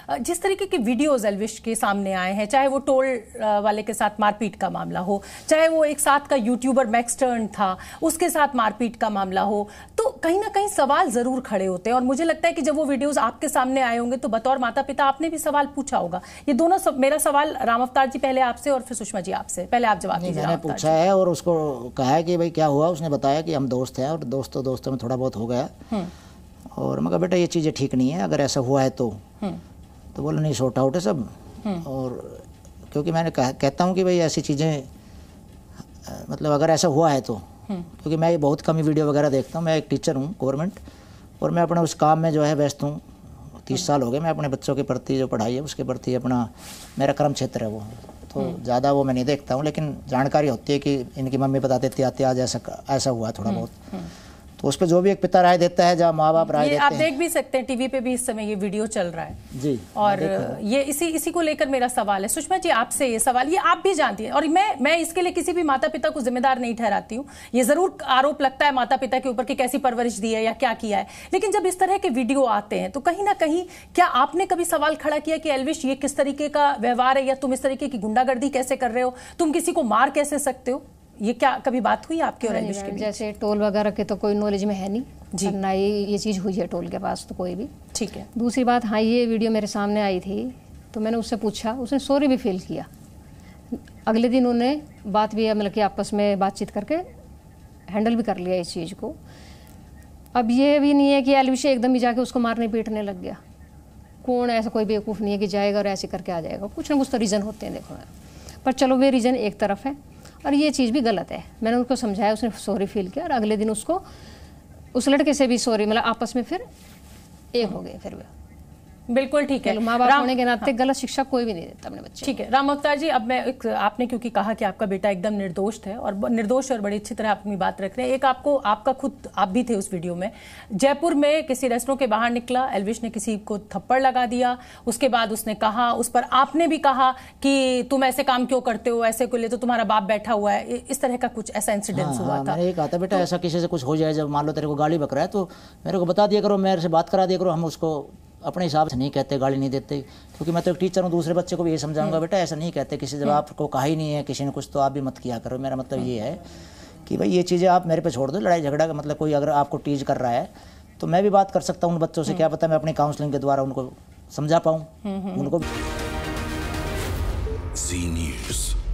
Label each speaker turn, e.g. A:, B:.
A: जिस तरीके के वीडियोस एल्विश के सामने आए हैं, चाहे वो टोल वाले के साथ मारपीट का मामला हो, चाहे वो एक साथ का यूट्यूबर मैक्स टर्न था उसके साथ मारपीट का मामला हो, तो कहीं ना कहीं सवाल जरूर खड़े होते हैं। और मुझे लगता है कि जब वो वीडियोस आपके सामने आए होंगे तो बतौर माता पिता आपने भी सवाल पूछा होगा। ये दोनों मेरा सवाल राम अवतार जी पहले आपसे और फिर सुषमा जी आपसे, पहले आप जवाब दीजिए।
B: मैंने पूछा है और उसको कहा है कि भाई क्या हुआ, उसने बताया कि हम दोस्त हैं और दोस्तों में थोड़ा बहुत हो गया। और मैं कहा बेटा ये चीज़ें ठीक नहीं है, अगर ऐसा हुआ है तो बोला नहीं सॉर्ट आउट है सब। और क्योंकि मैंने कहता हूँ कि भाई ऐसी चीज़ें मतलब अगर ऐसा हुआ है तो, क्योंकि मैं बहुत कम ही वीडियो वगैरह देखता हूँ। मैं एक टीचर हूँ गवर्नमेंट, और मैं अपने उस काम में जो है व्यस्त हूँ। 30 साल हो गए मैं अपने बच्चों के प्रति जो पढ़ाई है उसके प्रति अपना मेरा कर्म क्षेत्र है वो, तो ज़्यादा वो मैं नहीं देखता हूँ, लेकिन जानकारी होती है कि इनकी मम्मी बताते थे आते आज ऐसा हुआ थोड़ा बहुत, तो उस पर जो भी एक पिता राय देता है, जहाँ माँ बाप राय देते हैं।
A: आप देख भी सकते हैं टीवी पे भी इस समय ये वीडियो चल रहा है
B: जी।
A: और ये इसी को लेकर मेरा सवाल है सुषमा जी आपसे। ये सवाल ये आप भी जानती हैं और मैं इसके लिए किसी भी माता पिता को जिम्मेदार नहीं ठहराती हूँ। ये जरूर आरोप लगता है माता पिता के ऊपर कि कैसी परवरिश दी है या क्या किया है, लेकिन जब इस तरह के वीडियो आते हैं तो कहीं ना कहीं क्या आपने कभी सवाल खड़ा किया कि एल्विश ये किस तरीके का व्यवहार है, या तुम इस तरीके की गुंडागर्दी कैसे कर रहे हो, तुम किसी को मार कैसे सकते हो? ये क्या कभी बात हुई आपके और एल्विश के बीच?
C: जैसे टोल वगैरह के तो कोई नॉलेज में है नहीं जी, ना ये चीज़ हुई है टोल के पास तो कोई भी।
A: ठीक है।
C: दूसरी बात, हाँ ये वीडियो मेरे सामने आई थी तो मैंने उससे पूछा, उसने सॉरी भी फील किया। अगले दिन उन्हें बात भी मतलब कि आपस में बातचीत करके हैंडल भी कर लिया इस चीज़ को। अब ये भी नहीं है कि एल्विश एकदम ही जाके उसको मारने पीटने लग गया। कौन ऐसा कोई बेवकूफ़ नहीं है कि जाएगा और ऐसे करके आ जाएगा, कुछ ना कुछ तो रीज़न होते हैं देखो। पर चलो वे रीज़न एक तरफ है और ये चीज़ भी गलत है। मैंने उनको समझाया, उसने सॉरी फील किया और अगले दिन उसको उस लड़के से भी सॉरी, मतलब आपस में फिर एक हो गए। फिर
A: बिल्कुल ठीक है।
C: माँ बाप होने के नाते गलत शिक्षा कोई भी नहीं देता अपने बच्चे।
A: ठीक है राम अवतार जी, अब मैं आपने क्योंकि कहा कि आपका बेटा एकदम निर्दोष है और बड़ी अच्छी तरह अपनी बात रख रहे हैं, एक आपका खुद आप भी थे उस वीडियो में, जयपुर में किसी रेस्टोरेंट के बाहर निकला, एल्विश ने किसी को थप्पड़ लगा दिया, उसके बाद उसने कहा, उस पर आपने भी कहा कि तुम ऐसे काम क्यों करते हो, ऐसे को ले तो तुम्हारा बाप बैठा हुआ है, इस तरह का कुछ ऐसा इंसिडेंस हुआ था।
B: मैंने ये कहा था बेटा ऐसा किसी से कुछ हो जाए, जब मान लो तेरे को गाली बक रहा है तो मेरे को बता दिया करो, मेरे से बात करा दिया करो, हम उसको अपने हिसाब से नहीं कहते, गाली नहीं देते, क्योंकि मैं तो एक टीचर हूँ, दूसरे बच्चे को भी ये समझाऊंगा बेटा ऐसा नहीं कहते किसी, जब आपको कहा ही नहीं है किसी ने कुछ तो आप भी मत किया करो। मेरा मतलब ये है कि भाई ये चीज़ें आप मेरे पे छोड़ दो, लड़ाई झगड़ा का मतलब कोई अगर आपको टीज कर रहा है तो मैं भी बात कर सकता हूँ उन बच्चों से, क्या पता मैं अपनी काउंसलिंग के द्वारा उनको समझा पाऊँ उनको।
D: ज़ी न्यूज़।